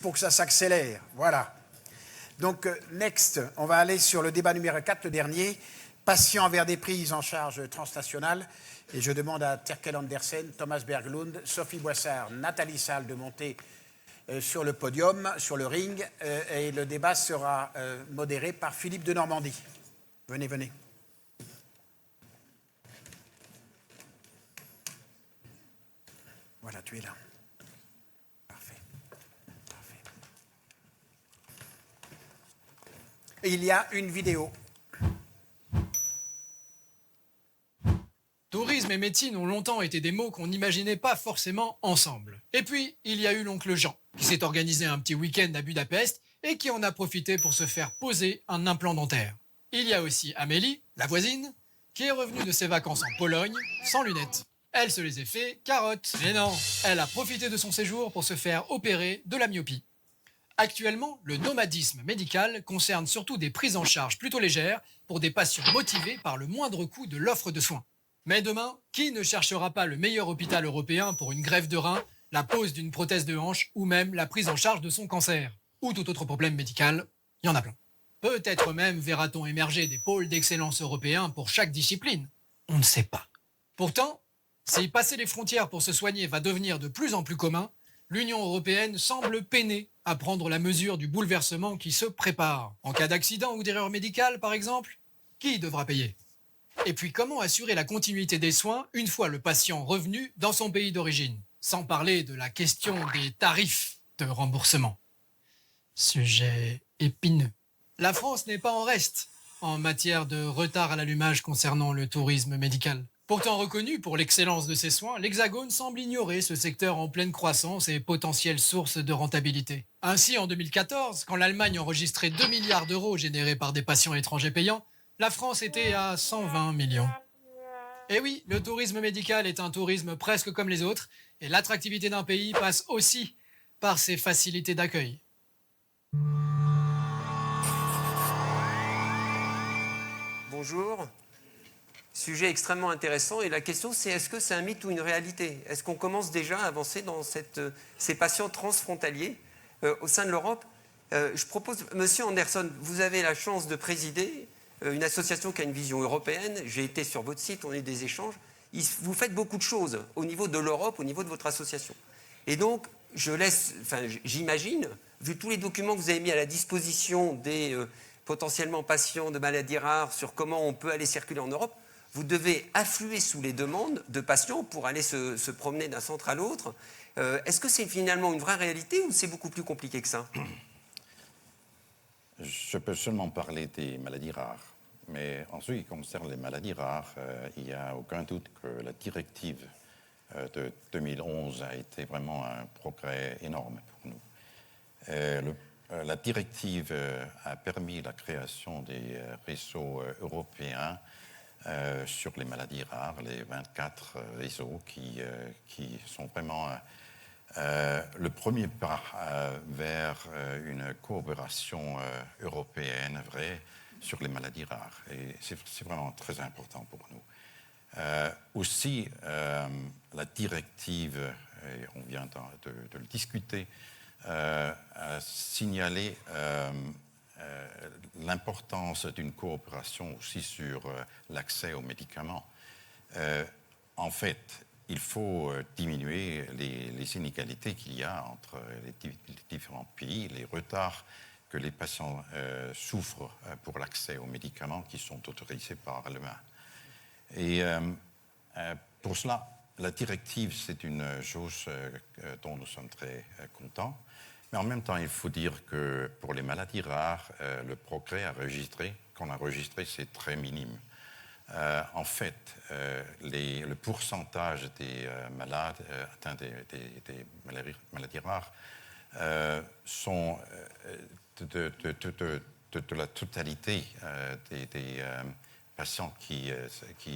pour que ça s'accélère. Voilà. Donc, next, on va aller sur le débat numéro 4, le dernier. Patients vers des prises en charge transnationales. Et je demande à Terkel Andersen, Thomas Berglund, Sophie Boissard, Nathalie Salle de monter sur le podium, sur le ring. Et le débat sera modéré par Philippe de Normandie. Venez, venez. Voilà, tu es là. Parfait. Parfait. Et il y a une vidéo. Tourisme et médecine ont longtemps été des mots qu'on n'imaginait pas forcément ensemble. Et puis, il y a eu l'oncle Jean, qui s'est organisé un petit week-end à Budapest et qui en a profité pour se faire poser un implant dentaire. Il y a aussi Amélie, la voisine, qui est revenue de ses vacances en Pologne, sans lunettes. Elle se les a fait carotte. Mais non, elle a profité de son séjour pour se faire opérer de la myopie. Actuellement, le nomadisme médical concerne surtout des prises en charge plutôt légères pour des patients motivés par le moindre coût de l'offre de soins. Mais demain, qui ne cherchera pas le meilleur hôpital européen pour une greffe de rein, la pose d'une prothèse de hanche ou même la prise en charge de son cancer ou tout autre problème médical? Il y en a plein. Peut-être même verra-t-on émerger des pôles d'excellence européens pour chaque discipline. On ne sait pas. Pourtant, si passer les frontières pour se soigner va devenir de plus en plus commun, l'Union européenne semble peiner à prendre la mesure du bouleversement qui se prépare. En cas d'accident ou d'erreur médicale, par exemple, qui devra payer? Et puis comment assurer la continuité des soins une fois le patient revenu dans son pays d'origine? Sans parler de la question des tarifs de remboursement. Sujet épineux. La France n'est pas en reste en matière de retard à l'allumage concernant le tourisme médical. Pourtant reconnu pour l'excellence de ses soins, l'Hexagone semble ignorer ce secteur en pleine croissance et potentielle source de rentabilité. Ainsi, en 2014, quand l'Allemagne enregistrait 2 milliards d'euros générés par des patients étrangers payants, la France était à 120 millions. Et oui, le tourisme médical est un tourisme presque comme les autres, et l'attractivité d'un pays passe aussi par ses facilités d'accueil. Bonjour. Sujet extrêmement intéressant, et la question c'est est-ce que c'est un mythe ou une réalité? Est-ce qu'on commence déjà à avancer dans ces patients transfrontaliers au sein de l'Europe? Je propose, Monsieur Anderson, vous avez la chance de présider une association qui a une vision européenne. J'ai été sur votre site, on a eu des échanges. Vous faites beaucoup de choses au niveau de l'Europe, au niveau de votre association. Et donc, j'imagine, vu tous les documents que vous avez mis à la disposition des potentiellement patients de maladies rares sur comment on peut aller circuler en Europe, vous devez affluer sous les demandes de patients pour aller se promener d'un centre à l'autre. Est-ce que c'est finalement une vraie réalité ou c'est beaucoup plus compliqué que ça? Je peux seulement parler des maladies rares. Mais en ce qui concerne les maladies rares, il n'y a aucun doute que la directive de 2011 a été vraiment un progrès énorme pour nous. La directive a permis la création des réseaux européens sur les maladies rares, les 24 réseaux qui sont vraiment le premier pas vers une coopération européenne vraie sur les maladies rares. Et c'est vraiment très important pour nous. Aussi, la directive, et on vient de le discuter, a signalé l'importance d'une coopération aussi sur l'accès aux médicaments. En fait, il faut diminuer les inégalités qu'il y a entre les différents pays, les retards que les patients souffrent pour l'accès aux médicaments qui sont autorisés par l'EMA. Et pour cela, la directive, c'est une chose dont nous sommes très contents. Mais en même temps, il faut dire que pour les maladies rares, le progrès qu'on a enregistré, c'est très minime. En fait, le pourcentage des malades atteints des maladies rares sont de la totalité des patients qui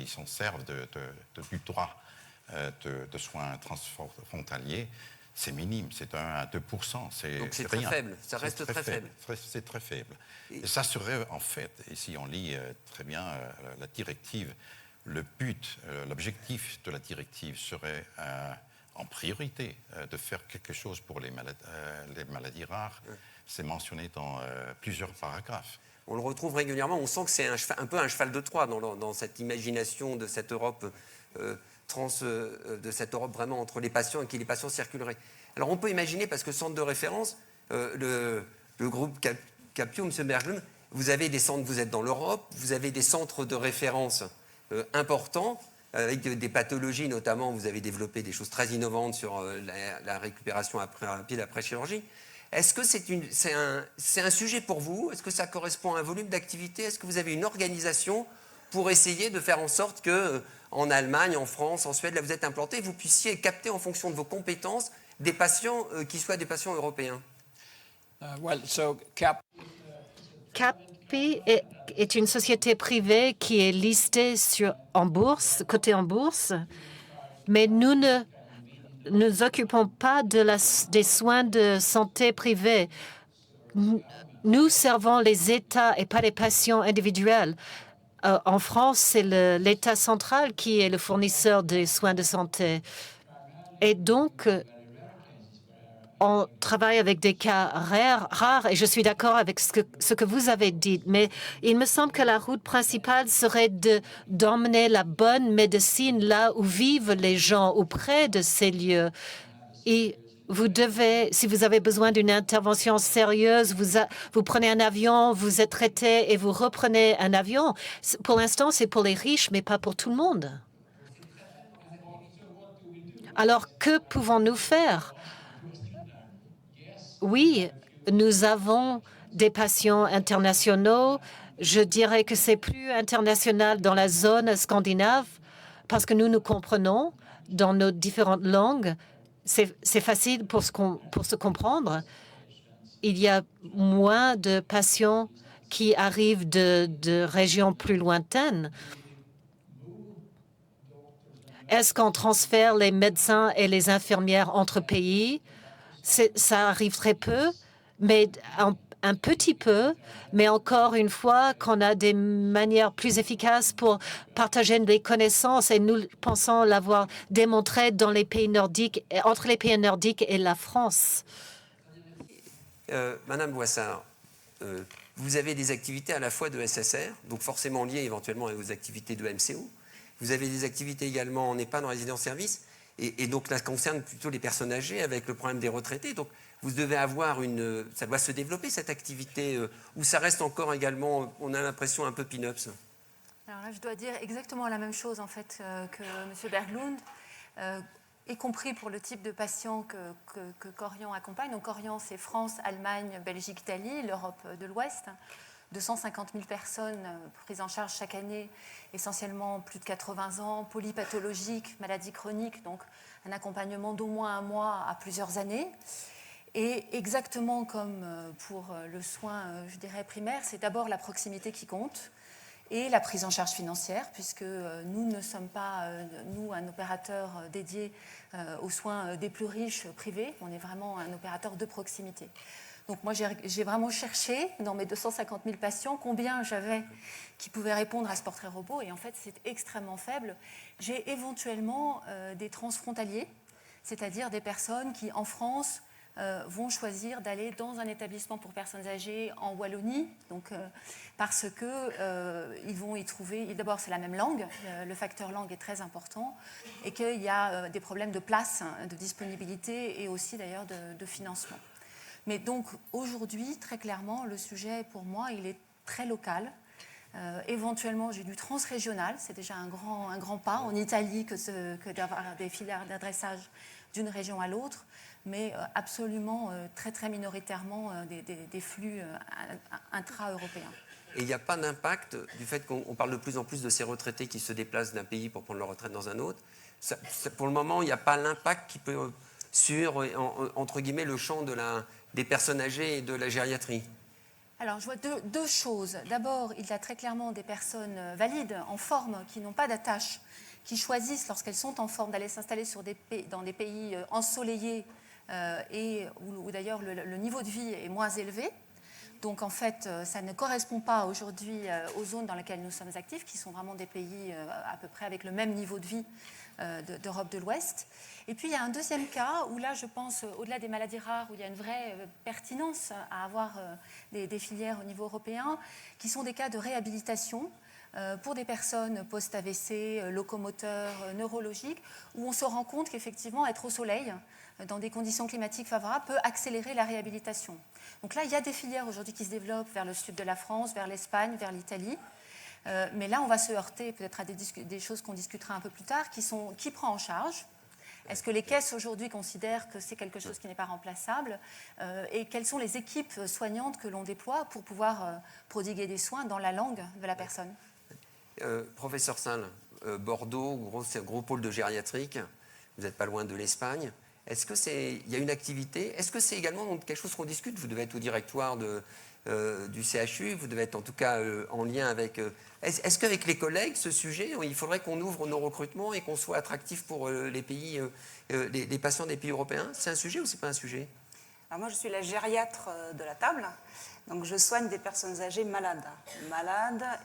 s'en servent du droit de soins transfrontaliers. C'est minime, c'est 1 à 2%. Donc c'est rien. Très faible, ça reste très faible. C'est très faible. Et ça serait en fait, et si on lit très bien la directive, l'objectif de la directive serait en priorité de faire quelque chose pour les maladies rares. C'est mentionné dans plusieurs paragraphes. On le retrouve régulièrement, on sent que c'est un peu un cheval de Troie dans cette imagination de cette Europe de cette Europe vraiment entre les patients et qui les patients circuleraient. Alors on peut imaginer, parce que centre de référence, le groupe Capio, M. Berglund, vous avez des centres, vous êtes dans l'Europe, vous avez des centres de référence importants, avec des pathologies notamment, vous avez développé des choses très innovantes sur la récupération rapide après chirurgie. Est-ce que c'est un sujet pour vous? Est-ce que ça correspond à un volume d'activité? Est-ce que vous avez une organisation pour essayer de faire en sorte que en Allemagne, en France, en Suède, là vous êtes implanté, vous puissiez capter en fonction de vos compétences des patients qui soient des patients européens? CAPI est une société privée qui est listée en bourse, cotée en bourse, mais nous ne nous occupons pas des soins de santé privés. Nous servons les États et pas les patients individuels. En France, c'est l'État central qui est le fournisseur des soins de santé. Et donc, on travaille avec des cas rares et je suis d'accord avec ce que vous avez dit. Mais il me semble que la route principale serait d'emmener la bonne médecine là où vivent les gens, auprès de ces lieux. Et vous devez, si vous avez besoin d'une intervention sérieuse, vous prenez un avion, vous êtes traité et vous reprenez un avion. Pour l'instant, c'est pour les riches, mais pas pour tout le monde. Alors, que pouvons-nous faire? Oui, nous avons des patients internationaux. Je dirais que c'est plus international dans la zone scandinave parce que nous nous comprenons dans nos différentes langues. C'est facile pour se comprendre. Il y a moins de patients qui arrivent de régions plus lointaines. Est-ce qu'on transfère les médecins et les infirmières entre pays? Ça arrive très peu, mais un petit peu. Mais encore une fois, qu'on a des manières plus efficaces pour partager des connaissances, et nous pensons l'avoir démontré dans les pays nordiques, entre les pays nordiques et la France. Madame Boissard, vous avez des activités à la fois de SSR, donc forcément liées éventuellement à vos activités de MCO. Vous avez des activités également en EHPAD, en résidence-service, et donc là, ça concerne plutôt les personnes âgées avec le problème des retraités. Donc vous devez avoir ça doit se développer cette activité, où ça reste encore également, on a l'impression, un peu pin-ups. Alors là, je dois dire exactement la même chose en fait que M. Berglund, y compris pour le type de patient que Corian accompagne. Donc Corian, c'est France, Allemagne, Belgique, Italie, l'Europe de l'Ouest. 250 000 personnes prises en charge chaque année, essentiellement plus de 80 ans, polypathologiques, maladies chroniques, donc un accompagnement d'au moins un mois à plusieurs années. Et exactement comme pour le soin, je dirais, primaire, c'est d'abord la proximité qui compte et la prise en charge financière, puisque nous ne sommes pas, nous, un opérateur dédié aux soins des plus riches privés, on est vraiment un opérateur de proximité. Donc moi, j'ai vraiment cherché dans mes 250 000 patients combien j'avais qui pouvaient répondre à ce portrait robot, et en fait, c'est extrêmement faible. J'ai éventuellement des transfrontaliers, c'est-à-dire des personnes qui, en France, vont choisir d'aller dans un établissement pour personnes âgées en Wallonie, donc, parce qu'ils vont y trouver, d'abord c'est la même langue, le facteur langue est très important, et qu'il y a des problèmes de place, de disponibilité et aussi d'ailleurs de financement. Mais donc aujourd'hui, très clairement, le sujet pour moi, il est très local. Éventuellement, j'ai du transrégional, c'est déjà un grand pas en Italie que d'avoir des filières d'adressage d'une région à l'autre, mais absolument très très minoritairement des flux intra-européens. Et il n'y a pas d'impact du fait qu'on parle de plus en plus de ces retraités qui se déplacent d'un pays pour prendre leur retraite dans un autre. Pour le moment, il n'y a pas l'impact qui peut sur, entre guillemets, le champ des personnes âgées et de la gériatrie. Alors, je vois deux choses. D'abord, il y a très clairement des personnes valides, en forme, qui n'ont pas d'attache, qui choisissent, lorsqu'elles sont en forme, d'aller s'installer dans des pays ensoleillés et où d'ailleurs le niveau de vie est moins élevé. Donc en fait, ça ne correspond pas aujourd'hui aux zones dans lesquelles nous sommes actifs, qui sont vraiment des pays à peu près avec le même niveau de vie d'Europe de l'Ouest. Et puis il y a un deuxième cas où là, je pense, au-delà des maladies rares, où il y a une vraie pertinence à avoir des filières au niveau européen, qui sont des cas de réhabilitation pour des personnes post-AVC, locomoteurs, neurologiques, où on se rend compte qu'effectivement, être au soleil, dans des conditions climatiques favorables, peut accélérer la réhabilitation. Donc là, il y a des filières aujourd'hui qui se développent vers le sud de la France, vers l'Espagne, vers l'Italie. Mais là, on va se heurter peut-être à des choses qu'on discutera un peu plus tard, qui prend en charge. Est-ce que les caisses aujourd'hui considèrent que c'est quelque chose qui n'est pas remplaçable et quelles sont les équipes soignantes que l'on déploie pour pouvoir prodiguer des soins dans la langue de la personne? Professeur Salle, Bordeaux, gros pôle de gériatrique, vous n'êtes pas loin de l'Espagne. Est-ce qu'il y a une activité? Est-ce que c'est également quelque chose qu'on discute? Vous devez être au directoire du CHU, vous devez être en tout cas en lien avec... Est-ce qu'avec les collègues, ce sujet, il faudrait qu'on ouvre nos recrutements et qu'on soit attractif pour les pays, les patients des pays européens? C'est un sujet ou c'est pas un sujet? Alors moi, je suis la gériatre de la table. Donc je soigne des personnes âgées malades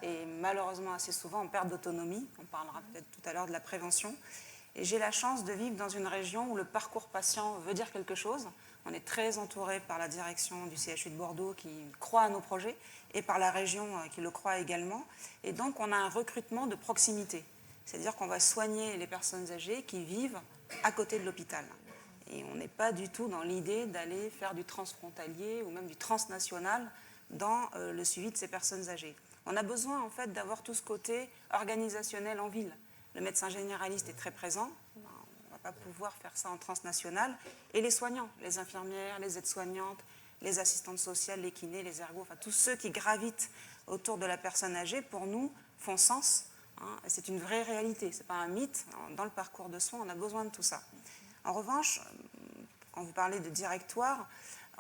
et malheureusement assez souvent en perte d'autonomie. On parlera peut-être tout à l'heure de la prévention. Et j'ai la chance de vivre dans une région où le parcours patient veut dire quelque chose. On est très entouré par la direction du CHU de Bordeaux qui croit à nos projets et par la région qui le croit également. Et donc on a un recrutement de proximité. C'est-à-dire qu'on va soigner les personnes âgées qui vivent à côté de l'hôpital. Et on n'est pas du tout dans l'idée d'aller faire du transfrontalier ou même du transnational dans le suivi de ces personnes âgées. On a besoin en fait d'avoir tout ce côté organisationnel en ville. Le médecin généraliste est très présent, on ne va pas pouvoir faire ça en transnational. Et les soignants, les infirmières, les aides-soignantes, les assistantes sociales, les kinés, les ergos, enfin tous ceux qui gravitent autour de la personne âgée, pour nous, font sens. C'est une vraie réalité, ce n'est pas un mythe. Dans le parcours de soins, on a besoin de tout ça. En revanche, quand vous parlez de directoire,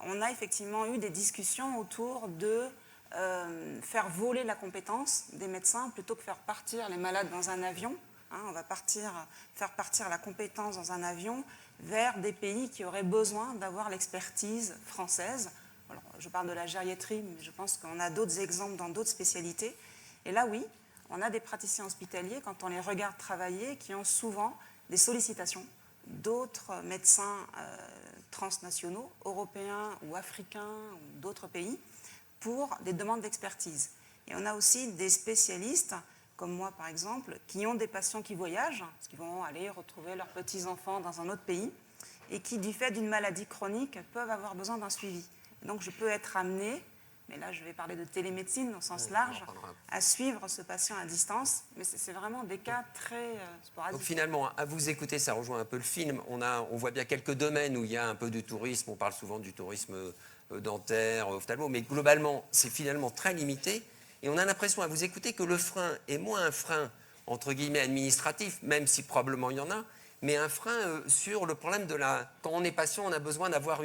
on a effectivement eu des discussions autour de faire voler la compétence des médecins plutôt que faire partir les malades dans un avion. On va faire partir la compétence dans un avion vers des pays qui auraient besoin d'avoir l'expertise française. Alors, je parle de la gériatrie, mais je pense qu'on a d'autres exemples dans d'autres spécialités. Et là, oui, on a des praticiens hospitaliers, quand on les regarde travailler, qui ont souvent des sollicitations d'autres médecins transnationaux, européens ou africains ou d'autres pays, pour des demandes d'expertise. Et on a aussi des spécialistes, comme moi par exemple, qui ont des patients qui voyagent, parce qu'ils vont aller retrouver leurs petits-enfants dans un autre pays, et qui, du fait d'une maladie chronique, peuvent avoir besoin d'un suivi. Et donc je peux être amenée, mais là je vais parler de télémédecine au sens large, à suivre ce patient à distance, mais c'est vraiment des cas très sporadiques. Donc finalement, à vous écouter, ça rejoint un peu le film. On voit bien quelques domaines où il y a un peu de tourisme, on parle souvent du tourisme dentaire, ophtalmo, mais globalement, c'est finalement très limité. Et on a l'impression, à vous écouter, que le frein est moins un frein, entre guillemets, administratif, même si probablement il y en a, mais un frein sur le problème de la... Quand on est patient, on a besoin d'avoir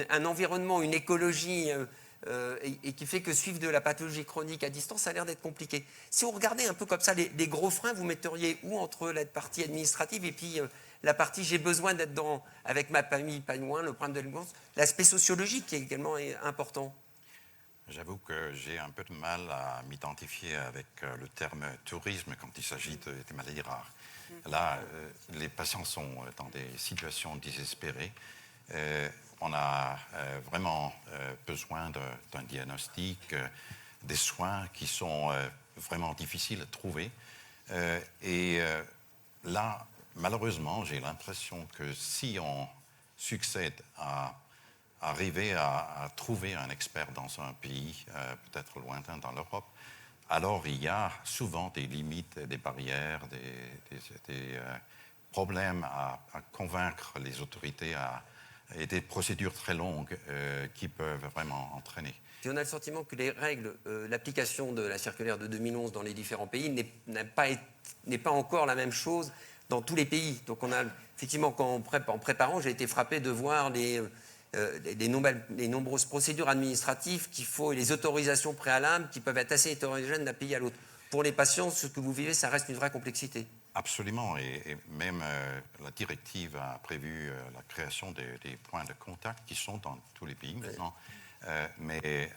un environnement, une écologie, et qui fait que suivre de la pathologie chronique à distance, ça a l'air d'être compliqué. Si on regardait un peu comme ça, les gros freins, vous metteriez où entre la partie administrative et puis la partie j'ai besoin d'être avec ma famille, pas loin, le problème de l'élégance, l'aspect sociologique qui est également important. J'avoue que j'ai un peu de mal à m'identifier avec le terme tourisme quand il s'agit des maladies rares. Là, les patients sont dans des situations désespérées. On a vraiment besoin d'un diagnostic, des soins qui sont vraiment difficiles à trouver. Et là, malheureusement, j'ai l'impression que si on succède à arriver à trouver un expert dans un pays peut-être lointain dans l'Europe, alors il y a souvent des limites, des barrières, des problèmes à convaincre les autorités et des procédures très longues qui peuvent vraiment entraîner. Et on a le sentiment que les règles, l'application de la circulaire de 2011 dans les différents pays n'est pas encore la même chose dans tous les pays. Donc on a effectivement, en préparant, j'ai été frappé de voir les nombreuses procédures administratives qu'il faut et les autorisations préalables qui peuvent être assez hétérogènes d'un pays à l'autre. Pour les patients, ce que vous vivez, ça reste une vraie complexité. Absolument, et même la directive a prévu la création des points de contact qui sont dans tous les pays maintenant. mais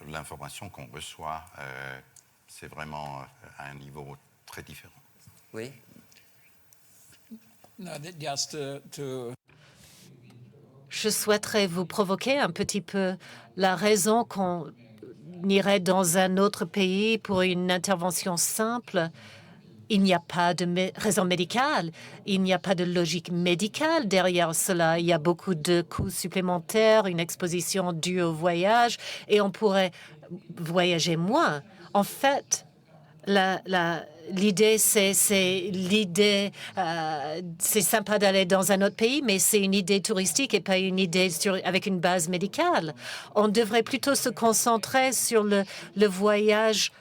l'information qu'on reçoit, c'est vraiment à un niveau très différent. Oui. Je souhaiterais vous provoquer un petit peu la raison qu'on irait dans un autre pays pour une intervention simple. Il n'y a pas de raison médicale, il n'y a pas de logique médicale derrière cela. Il y a beaucoup de coûts supplémentaires, une exposition due au voyage, et on pourrait voyager moins. En fait, l'idée, c'est sympa d'aller dans un autre pays, mais c'est une idée touristique et pas une idée avec une base médicale. On devrait plutôt se concentrer sur le voyage,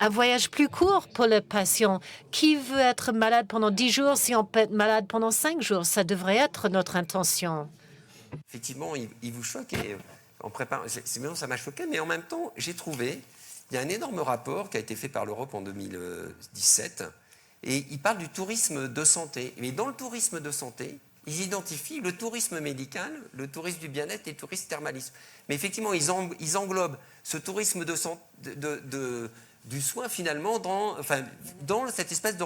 un voyage plus court pour le patient. Qui veut être malade pendant 10 jours si on peut être malade pendant 5 jours? Ça devrait être notre intention. Effectivement, il vous choque et en préparant, ça m'a choqué, mais en même temps, j'ai trouvé, il y a un énorme rapport qui a été fait par l'Europe en 2017 et il parle du tourisme de santé. Mais dans le tourisme de santé, ils identifient le tourisme médical, le tourisme du bien-être et le tourisme thermalisme. Mais effectivement, ils englobent ce tourisme du soin finalement dans cette espèce de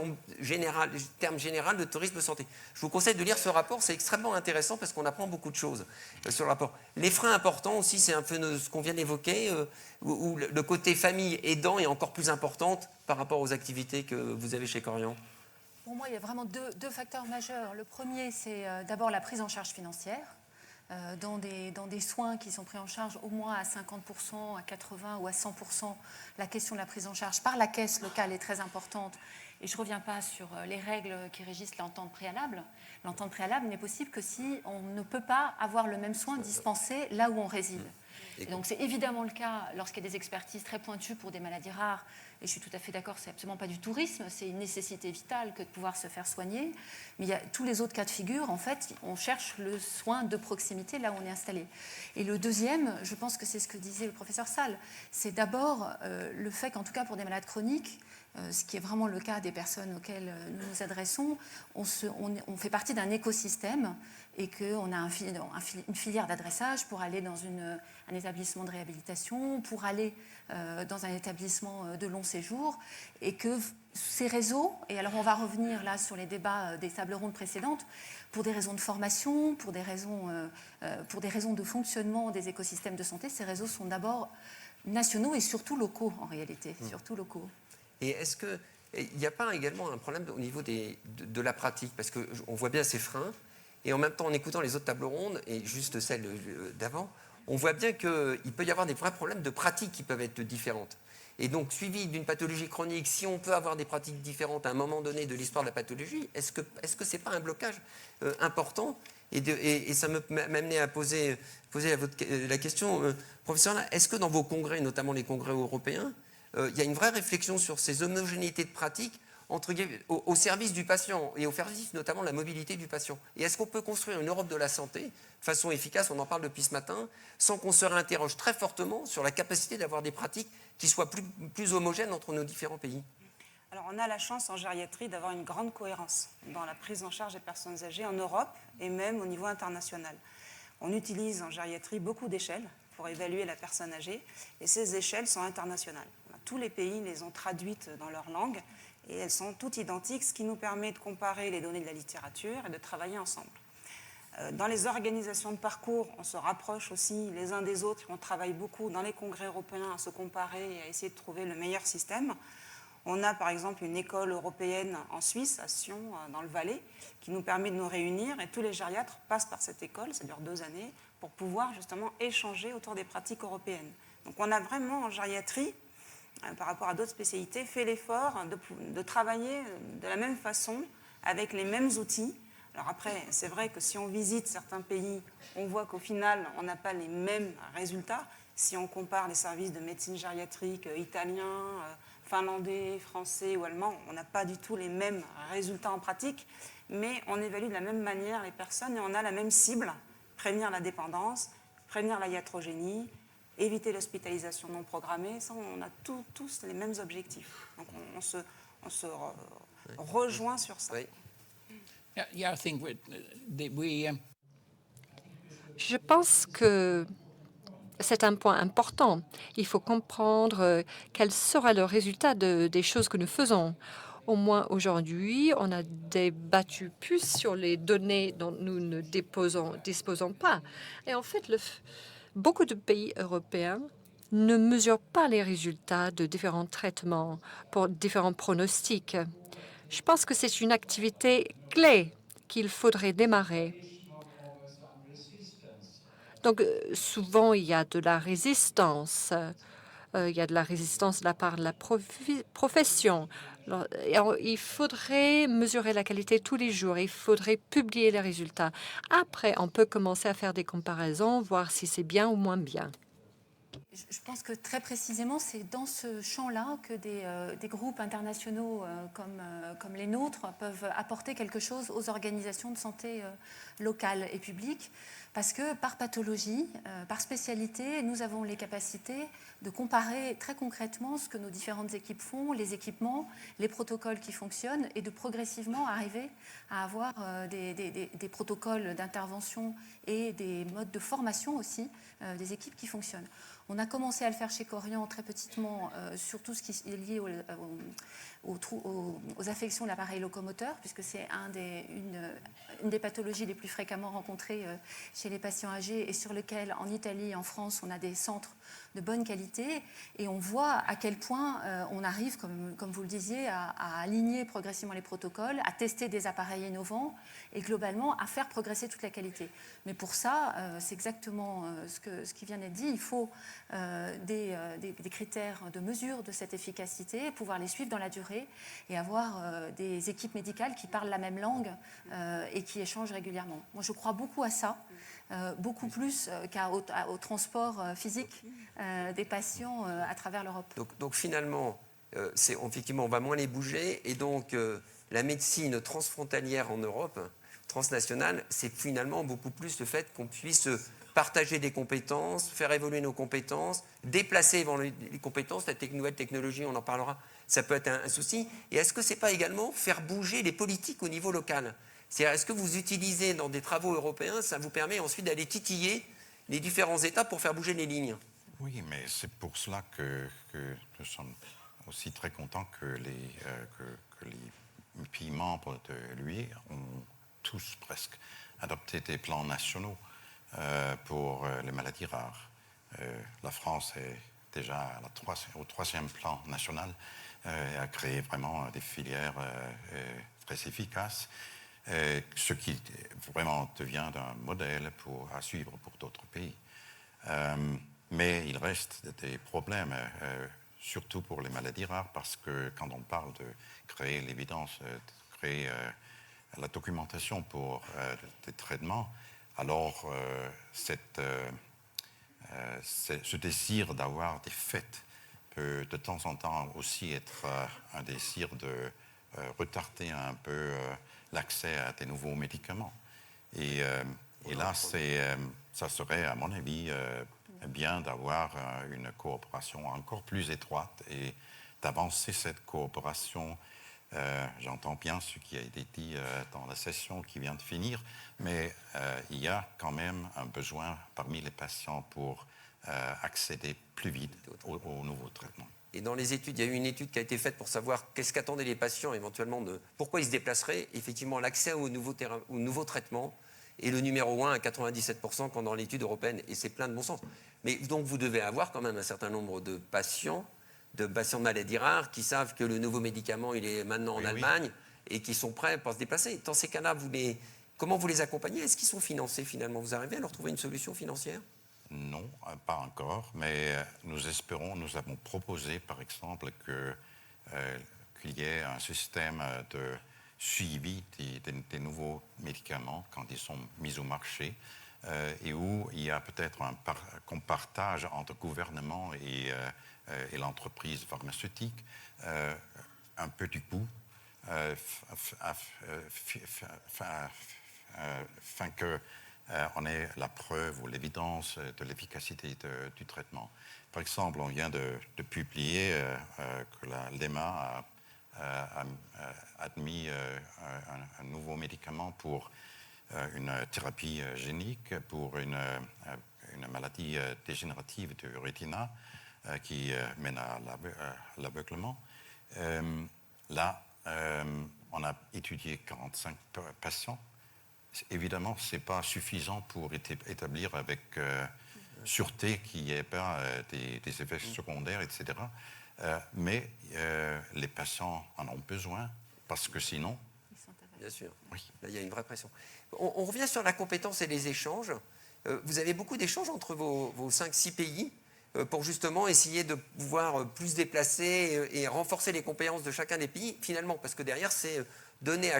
terme général de tourisme de santé. Je vous conseille de lire ce rapport, c'est extrêmement intéressant parce qu'on apprend beaucoup de choses sur le rapport. Les freins importants aussi, c'est un peu ce qu'on vient d'évoquer, où le côté famille aidant est encore plus importante par rapport aux activités que vous avez chez Corian. Pour moi, il y a vraiment deux facteurs majeurs. Le premier, c'est d'abord la prise en charge financière. Dans des soins qui sont pris en charge au moins à 50%, à 80% ou à 100%, la question de la prise en charge par la caisse locale est très importante. Et je ne reviens pas sur les règles qui régissent l'entente préalable. L'entente préalable n'est possible que si on ne peut pas avoir le même soin dispensé là où on réside. Et donc c'est évidemment le cas lorsqu'il y a des expertises très pointues pour des maladies rares. Et je suis tout à fait d'accord, c'est absolument pas du tourisme, c'est une nécessité vitale que de pouvoir se faire soigner. Mais il y a tous les autres cas de figure, en fait, on cherche le soin de proximité là où on est installé. Et le deuxième, je pense que c'est ce que disait le professeur Salle, c'est d'abord le fait qu'en tout cas pour des malades chroniques, ce qui est vraiment le cas des personnes auxquelles nous nous adressons, on fait partie d'un écosystème et qu'on a une filière d'adressage pour aller dans un établissement de réhabilitation, pour aller dans un établissement de long séjour, et que ces réseaux, et alors on va revenir là sur les débats des tables rondes précédentes, pour des raisons de formation, pour des raisons de fonctionnement des écosystèmes de santé, ces réseaux sont d'abord nationaux et surtout locaux en réalité, surtout locaux. Et est-ce qu'il n'y a pas également un problème au niveau de la pratique? Parce qu'on voit bien ces freins, et en même temps, en écoutant les autres tables rondes, et juste celle d'avant, on voit bien qu'il peut y avoir des vrais problèmes de pratique qui peuvent être différentes. Et donc, suivi d'une pathologie chronique, si on peut avoir des pratiques différentes à un moment donné de l'histoire de la pathologie, est-ce que ce n'est pas un blocage important? Et ça m'amenait à poser la question, professeur, est-ce que dans vos congrès, notamment les congrès européens, il y a une vraie réflexion sur ces homogénéités de pratiques au service du patient et au service notamment de la mobilité du patient? Et est-ce qu'on peut construire une Europe de la santé de façon efficace, on en parle depuis ce matin, sans qu'on se réinterroge très fortement sur la capacité d'avoir des pratiques qui soient plus homogènes entre nos différents pays? Alors, on a la chance en gériatrie d'avoir une grande cohérence dans la prise en charge des personnes âgées en Europe et même au niveau international. On utilise en gériatrie beaucoup d'échelles pour évaluer la personne âgée et ces échelles sont internationales. Tous les pays les ont traduites dans leur langue et elles sont toutes identiques, ce qui nous permet de comparer les données de la littérature et de travailler ensemble. Dans les organisations de parcours, on se rapproche aussi les uns des autres. On travaille beaucoup dans les congrès européens à se comparer et à essayer de trouver le meilleur système. On a par exemple une école européenne en Suisse, à Sion, dans le Valais, qui nous permet de nous réunir et tous les gériatres passent par cette école, ça dure 2 années, pour pouvoir justement échanger autour des pratiques européennes. Donc on a vraiment en gériatrie, par rapport à d'autres spécialités, fait l'effort de travailler de la même façon, avec les mêmes outils. Alors après, c'est vrai que si on visite certains pays, on voit qu'au final, on n'a pas les mêmes résultats. Si on compare les services de médecine gériatrique italiens, finlandais, français ou allemands, on n'a pas du tout les mêmes résultats en pratique, mais on évalue de la même manière les personnes et on a la même cible, prévenir la dépendance, prévenir la iatrogénie, éviter l'hospitalisation non programmée. Ça, on a tous les mêmes objectifs. Donc on se rejoint sur ça. Oui. Je pense que c'est un point important. Il faut comprendre quel sera le résultat des choses que nous faisons. Au moins aujourd'hui, on a débattu plus sur les données dont nous ne disposons pas. Et en fait, beaucoup de pays européens ne mesurent pas les résultats de différents traitements pour différents pronostics. Je pense que c'est une activité clé qu'il faudrait démarrer. Donc, souvent, il y a de la résistance. Il y a de la résistance de la part de la profession. Il faudrait mesurer la qualité tous les jours. Il faudrait publier les résultats. Après, on peut commencer à faire des comparaisons, voir si c'est bien ou moins bien. Je pense que très précisément, c'est dans ce champ-là que des groupes internationaux comme les nôtres peuvent apporter quelque chose aux organisations de santé locales et publiques, parce que par pathologie, par spécialité, nous avons les capacités de comparer très concrètement ce que nos différentes équipes font, les équipements, les protocoles qui fonctionnent, et de progressivement arriver à avoir des protocoles d'intervention et des modes de formation aussi des équipes qui fonctionnent. On a commencé à le faire chez Corian très petitement sur tout ce qui est lié aux affections de l'appareil locomoteur, puisque c'est une des pathologies les plus fréquemment rencontrées chez les patients âgés et sur lesquelles, en Italie et en France, on a des centres de bonne qualité. Et on voit à quel point on arrive, comme vous le disiez, à aligner progressivement les protocoles, à tester des appareils innovants et globalement à faire progresser toute la qualité. Mais pour ça, c'est exactement ce qui vient d'être dit. Il faut des critères de mesure de cette efficacité, pouvoir les suivre dans la durée et avoir des équipes médicales qui parlent la même langue et qui échangent régulièrement. Moi, je crois beaucoup à ça, beaucoup plus qu'au transport physique des patients à travers l'Europe. Donc finalement, effectivement, on va moins les bouger, et donc la médecine transfrontalière en Europe, transnationale, c'est finalement beaucoup plus le fait qu'on puisse partager des compétences, faire évoluer nos compétences, déplacer les compétences, la nouvelle technologie, on en parlera, ça peut être un souci. Et est-ce que ce n'est pas également faire bouger les politiques au niveau local ? C'est-à-dire, est-ce que vous utilisez dans des travaux européens, ça vous permet ensuite d'aller titiller les différents États pour faire bouger les lignes ? Oui, mais c'est pour cela que nous sommes aussi très contents que les pays membres de l'UE ont tous presque adopté des plans nationaux pour les maladies rares. La France est déjà au 3e plan national et a créé vraiment des filières très efficaces, ce qui vraiment devient un modèle à suivre pour d'autres pays. Mais il reste des problèmes, surtout pour les maladies rares, parce que quand on parle de créer l'évidence, de créer la documentation pour des traitements, alors ce désir d'avoir des faits peut de temps en temps aussi être un désir de retarder un peu l'accès à des nouveaux médicaments. Et là, ça serait, à mon avis, bien d'avoir une coopération encore plus étroite et d'avancer cette coopération. J'entends bien ce qui a été dit dans la session qui vient de finir, mais il y a quand même un besoin parmi les patients pour accéder plus vite aux nouveaux traitements. Et dans les études, il y a eu une étude qui a été faite pour savoir qu'est-ce qu'attendaient les patients éventuellement, pourquoi ils se déplaceraient. Effectivement, l'accès aux nouveaux traitements est le numéro 1 à 97% quand dans l'étude européenne, et c'est plein de bon sens. Mais donc vous devez avoir quand même un certain nombre de patients de maladies rares qui savent que le nouveau médicament il est maintenant en Allemagne et qui sont prêts pour se déplacer. Dans ces cas-là, comment vous les accompagnez ? Est-ce qu'ils sont financés finalement ? Vous arrivez à leur trouver une solution financière ? Non, pas encore, mais nous espérons, nous avons proposé par exemple qu'il y ait un système de suivi des nouveaux médicaments quand ils sont mis au marché et où il y a peut-être qu'on partage entre gouvernement et l'entreprise pharmaceutique un peu du coût afin qu'on ait la preuve ou l'évidence de l'efficacité du traitement. Par exemple, on vient de publier que l'EMA a admis un nouveau médicament pour une thérapie génique, pour une une maladie dégénérative du rétina qui mène à l'aveuglement. Là, on a étudié 45 patients. Évidemment, ce n'est pas suffisant pour établir avec sûreté qu'il n'y ait pas des effets secondaires, etc. Mais les patients en ont besoin parce que sinon... Bien sûr. Oui. Là, il y a une vraie pression. On revient sur la compétence et les échanges. Vous avez beaucoup d'échanges entre vos 5-6 pays pour justement essayer de pouvoir plus déplacer et renforcer les compétences de chacun des pays, finalement, parce que derrière, c'est donner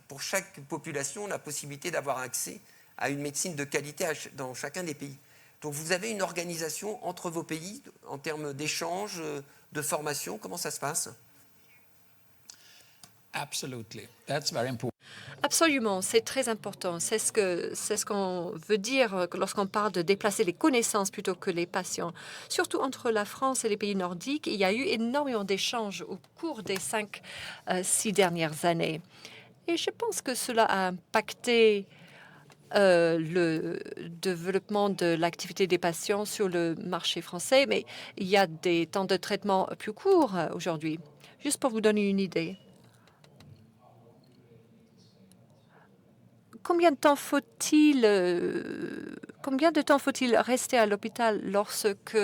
pour chaque population la possibilité d'avoir accès à une médecine de qualité dans chacun des pays. Donc vous avez une organisation entre vos pays en termes d'échanges, de formation. Comment ça se passe? Absolutely. That's very important. Absolument, c'est très important. C'est ce qu'on veut dire lorsqu'on parle de déplacer les connaissances plutôt que les patients. Surtout entre la France et les pays nordiques, il y a eu énormément d'échanges au cours des 5-6 dernières années. Et je pense que cela a impacté le développement de l'activité des patients sur le marché français, mais il y a des temps de traitement plus courts aujourd'hui. Juste pour vous donner une idée. Combien de temps faut-il rester à l'hôpital lorsque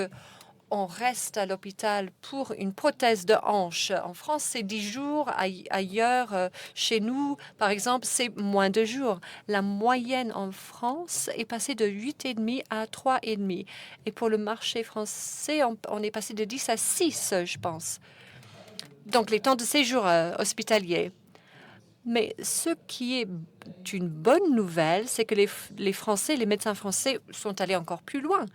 on reste à l'hôpital pour une prothèse de hanche? En France, c'est 10 jours. Ailleurs, chez nous, par exemple, c'est moins de jours. La moyenne en France est passée de 8,5 à 3,5. Et pour le marché français, on est passé de 10 à 6, je pense. Donc, les temps de séjour hospitaliers. Mais ce qui est une bonne nouvelle, c'est que les Français, les médecins français sont allés encore plus loin.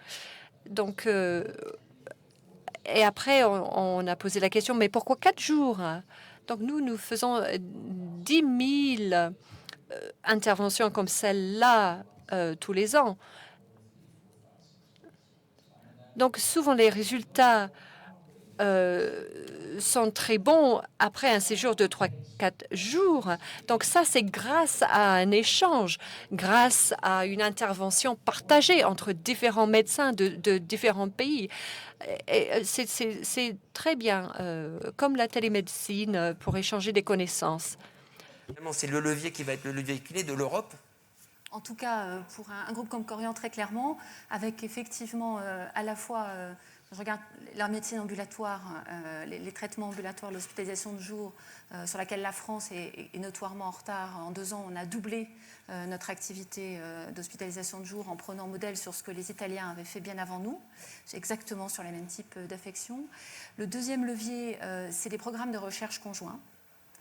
Donc, et après, on a posé la question, mais pourquoi 4 jours? Donc, nous faisons 10 000 interventions comme celle-là tous les ans. Donc, souvent, les résultats sont très bons après un séjour de 3-4 jours. Donc ça, c'est grâce à un échange, grâce à une intervention partagée entre différents médecins de différents pays. C'est très bien, comme la télémédecine, pour échanger des connaissances. C'est le levier qui va être le levier clé de l'Europe. En tout cas, pour un groupe comme Corian, très clairement, avec effectivement à la fois... je regarde la médecine ambulatoire, les traitements ambulatoires, l'hospitalisation de jour, sur laquelle la France est notoirement en retard. En 2 ans, on a doublé notre activité d'hospitalisation de jour en prenant modèle sur ce que les Italiens avaient fait bien avant nous. C'est exactement sur les mêmes types d'affections. Le deuxième levier, c'est les programmes de recherche conjoints.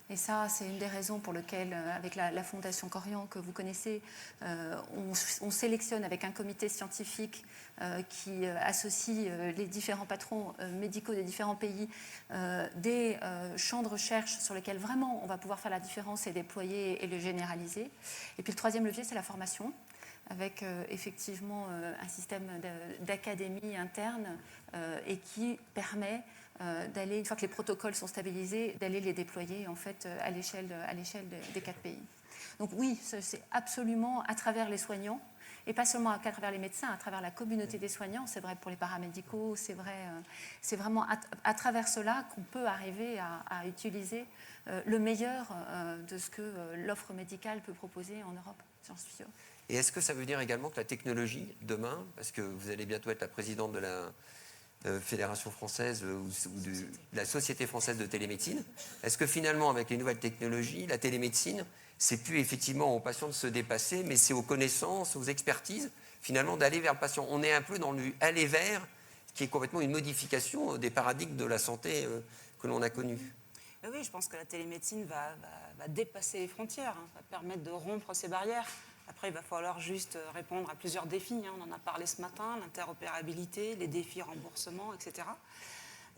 Et ça, c'est une des raisons pour lesquelles, avec la Fondation Corian que vous connaissez, on sélectionne avec un comité scientifique qui associe les différents patrons médicaux des différents pays des champs de recherche sur lesquels vraiment on va pouvoir faire la différence et déployer et le généraliser. Et puis le troisième levier, c'est la formation, avec effectivement un système d'académie interne et qui permet d'aller, une fois que les protocoles sont stabilisés, d'aller les déployer en fait à l'échelle des 4 pays. Donc oui, c'est absolument à travers les soignants, et pas seulement à travers les médecins, à travers la communauté des soignants, c'est vrai pour les paramédicaux, c'est vraiment à travers cela qu'on peut arriver à utiliser le meilleur de ce que l'offre médicale peut proposer en Europe, j'en suis sûre. Et est-ce que ça veut dire également que la technologie, demain, parce que vous allez bientôt être la présidente de la Fédération française ou de la Société française de télémédecine, est-ce que finalement, avec les nouvelles technologies, la télémédecine, c'est plus effectivement aux patients de se dépasser, mais c'est aux connaissances, aux expertises, finalement, d'aller vers le patient. On est un peu dans le aller vers, qui est complètement une modification des paradigmes de la santé que l'on a connus. Oui, je pense que la télémédecine va dépasser les frontières, va permettre de rompre ces barrières. Après, il va falloir juste répondre à plusieurs défis. On en a parlé ce matin, l'interopérabilité, les défis remboursement, etc.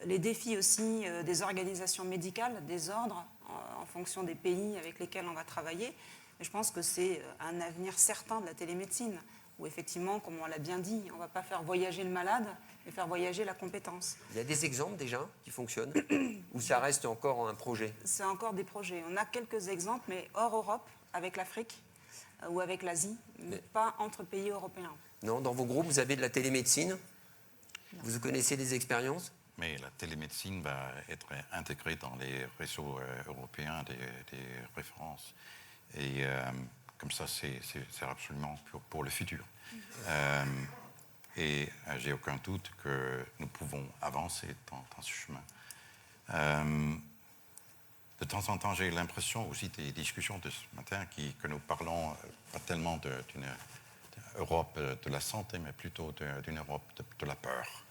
Les défis aussi des organisations médicales, des ordres, en fonction des pays avec lesquels on va travailler. Mais je pense que c'est un avenir certain de la télémédecine, où effectivement, comme on l'a bien dit, on ne va pas faire voyager le malade, mais faire voyager la compétence. Il y a des exemples déjà qui fonctionnent, ou ça reste encore un projet? C'est encore des projets. On a quelques exemples, mais hors Europe, avec l'Afrique, ou avec l'Asie, mais pas entre pays européens. Non, dans vos groupes, vous avez de la télémédecine? Vous connaissez des expériences? Mais la télémédecine va être intégrée dans les réseaux européens des références. Et comme ça, c'est absolument pour le futur. Et j'ai aucun doute que nous pouvons avancer dans ce chemin. De temps en temps, j'ai l'impression aussi des discussions de ce matin que nous parlons pas tellement d'une Europe de la santé, mais plutôt d'une Europe de la peur.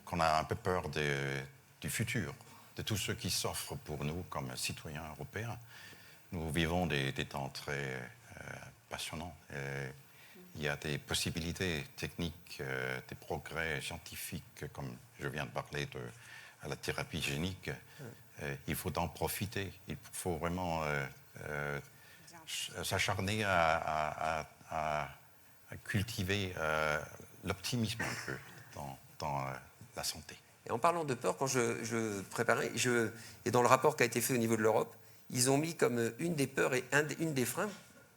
Qu'on a un peu peur du futur, de tout ce qui s'offre pour nous comme citoyens européens. Nous vivons des temps très passionnants. Il y a des possibilités techniques, des progrès scientifiques, comme je viens de parler de la thérapie génique. Il faut en profiter. Il faut vraiment s'acharner à cultiver l'optimisme un peu dans la santé. Et en parlant de peur, quand je préparais, et dans le rapport qui a été fait au niveau de l'Europe, ils ont mis comme une des peurs et une des freins,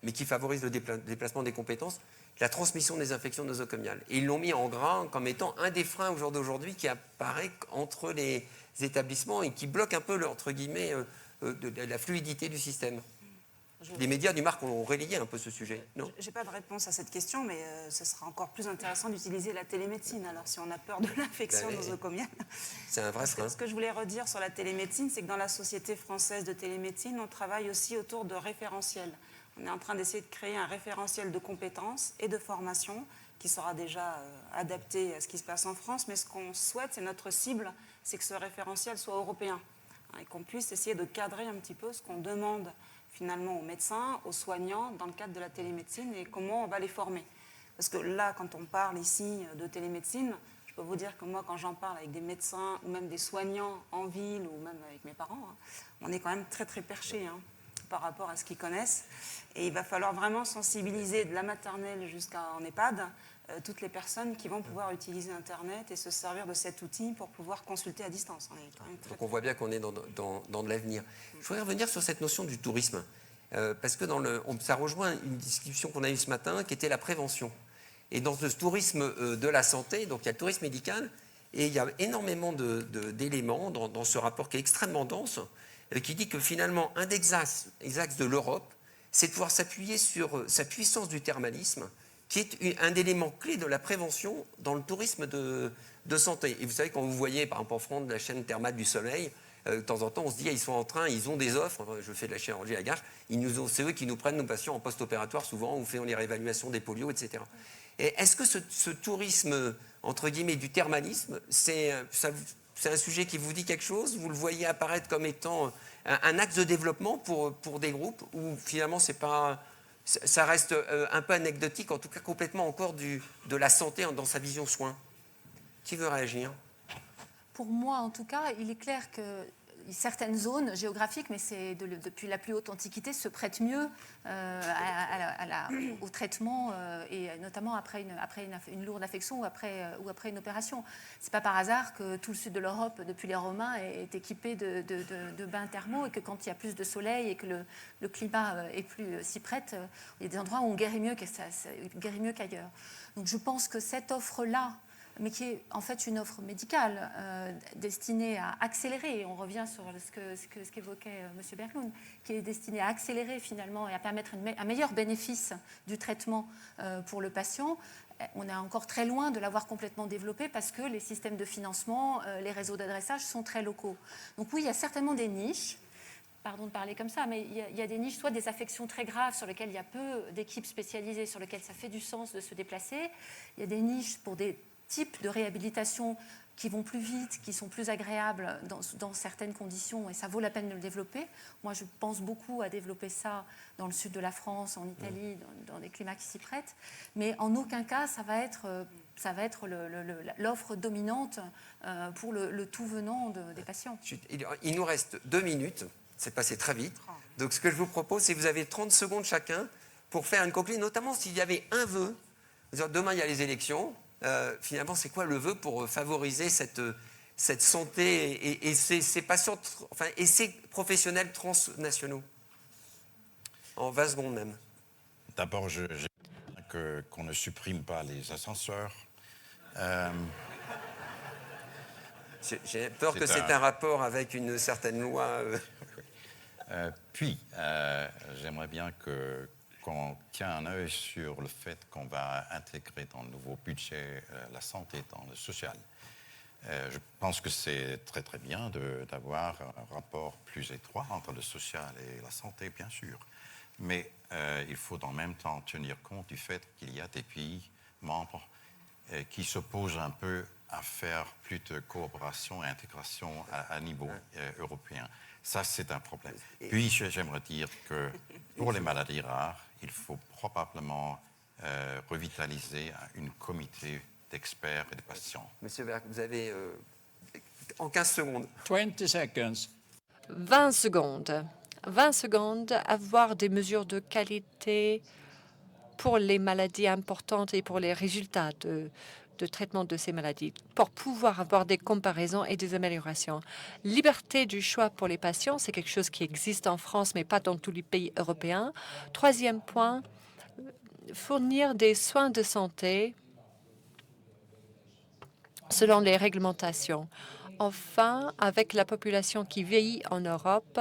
mais qui favorise le déplacement des compétences, la transmission des infections nosocomiales. Et ils l'ont mis en gras comme étant un des freins au jour d'aujourd'hui qui apparaît entre les établissements et qui bloque un peu, entre guillemets, la fluidité du système. Les médias du Marc ont relayé un peu ce sujet, non? Je n'ai pas de réponse à cette question, mais ce sera encore plus intéressant d'utiliser la télémédecine. Alors, si on a peur de l'infection nosocomiale. C'est un vrai frein. Ce que je voulais redire sur la télémédecine, c'est que dans la Société française de télémédecine, on travaille aussi autour de référentiels. On est en train d'essayer de créer un référentiel de compétences et de formation qui sera déjà adapté à ce qui se passe en France. Mais ce qu'on souhaite, c'est notre cible, c'est que ce référentiel soit européen et qu'on puisse essayer de cadrer un petit peu ce qu'on demande finalement aux médecins, aux soignants dans le cadre de la télémédecine et comment on va les former. Parce que là, quand on parle ici de télémédecine, je peux vous dire que moi, quand j'en parle avec des médecins ou même des soignants en ville ou même avec mes parents, on est quand même très très perchés par rapport à ce qu'ils connaissent. Et il va falloir vraiment sensibiliser de la maternelle jusqu'en EHPAD toutes les personnes qui vont pouvoir utiliser Internet et se servir de cet outil pour pouvoir consulter à distance. Donc on voit bien qu'on est dans de l'avenir. Je voudrais revenir sur cette notion du tourisme, parce que ça rejoint une discussion qu'on a eue ce matin, qui était la prévention. Et dans ce tourisme de la santé, donc il y a le tourisme médical, et il y a énormément d'éléments dans ce rapport qui est extrêmement dense, qui dit que finalement, un des axes de l'Europe, c'est de pouvoir s'appuyer sur sa puissance du thermalisme, qui est un élément clé de la prévention dans le tourisme de santé. Et vous savez, quand vous voyez, par exemple, en France, la chaîne thermale du Soleil, de temps en temps, on se dit, ils ont des offres, enfin, je fais de la chirurgie à gage, c'est eux qui nous prennent nos patients en post-opératoire souvent, ou font les réévaluations des polios, etc. Et est-ce que ce tourisme, entre guillemets, du thermalisme, c'est un sujet qui vous dit quelque chose? Vous le voyez apparaître comme étant un axe de développement pour des groupes, ou finalement, ça reste un peu anecdotique, en tout cas complètement encore de la santé dans sa vision soin? Qui veut réagir? Pour moi, en tout cas, il est clair que certaines zones géographiques, mais c'est depuis la plus haute antiquité, se prêtent mieux au traitement, et notamment après une lourde affection ou après une opération. Ce n'est pas par hasard que tout le sud de l'Europe, depuis les Romains, est équipé de bains thermaux, et que quand il y a plus de soleil et que le climat est plus s'y prête, il y a des endroits où on guérit mieux qu'ailleurs. Donc je pense que cette offre-là, mais qui est en fait une offre médicale destinée à accélérer, et on revient sur ce qu'évoquait M. Berglund, qui est destinée à accélérer finalement et à permettre un meilleur bénéfice du traitement pour le patient. On est encore très loin de l'avoir complètement développé parce que les systèmes de financement, les réseaux d'adressage sont très locaux. Donc oui, il y a certainement des niches. Pardon de parler comme ça, mais il y a des niches, soit des affections très graves sur lesquelles il y a peu d'équipes spécialisées, sur lesquelles ça fait du sens de se déplacer. Il y a des niches pour des types de réhabilitation qui vont plus vite, qui sont plus agréables dans certaines conditions, et ça vaut la peine de le développer. Moi, je pense beaucoup à développer ça dans le sud de la France, en Italie, dans des climats qui s'y prêtent. Mais en aucun cas, ça va être l'offre dominante pour le tout venant des patients. Il nous reste 2 minutes. C'est passé très vite. Donc, ce que je vous propose, c'est que vous avez 30 secondes chacun pour faire une conclusion, notamment s'il y avait un vœu. Demain, il y a les élections. Finalement, c'est quoi le vœu pour favoriser cette santé et ces patients, et ces professionnels transnationaux? En 20 secondes même. D'abord, j'ai qu'on ne supprime pas les ascenseurs. J'ai peur que c'est un rapport avec une certaine loi. Puis, j'aimerais bien qu'on tienne un œil sur le fait qu'on va intégrer dans le nouveau budget la santé dans le social. Je pense que c'est très très bien d'avoir un rapport plus étroit entre le social et la santé, bien sûr. Mais il faut en même temps tenir compte du fait qu'il y a des pays membres qui s'opposent un peu à faire plus de coopération et intégration à niveau européen. Ça, c'est un problème. Puis, j'aimerais dire que pour les maladies rares, il faut probablement revitaliser une comité d'experts et de patients. Monsieur Berg, vous avez en 15 secondes. 20 seconds. 20 secondes. 20 secondes, avoir des mesures de qualité pour les maladies importantes et pour les résultats de traitement de ces maladies, pour pouvoir avoir des comparaisons et des améliorations. Liberté du choix pour les patients, c'est quelque chose qui existe en France, mais pas dans tous les pays européens. Troisième point, fournir des soins de santé selon les réglementations. Enfin, avec la population qui vieillit en Europe,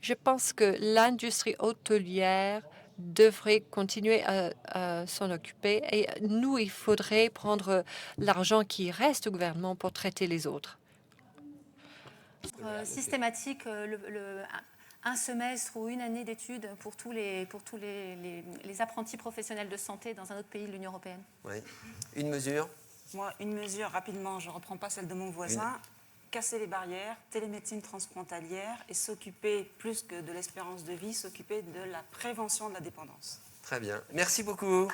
je pense que l'industrie hôtelière devrait continuer à s'en occuper et nous, il faudrait prendre l'argent qui reste au gouvernement pour traiter les autres. Systématique, un semestre ou une année d'études pour tous les apprentis professionnels de santé dans un autre pays de l'Union européenne. Oui. Une mesure. Moi, une mesure, rapidement, je ne reprends pas celle de mon voisin. Casser les barrières, télémédecine transfrontalière et s'occuper, plus que de l'espérance de vie, s'occuper de la prévention de la dépendance. Très bien. Merci beaucoup.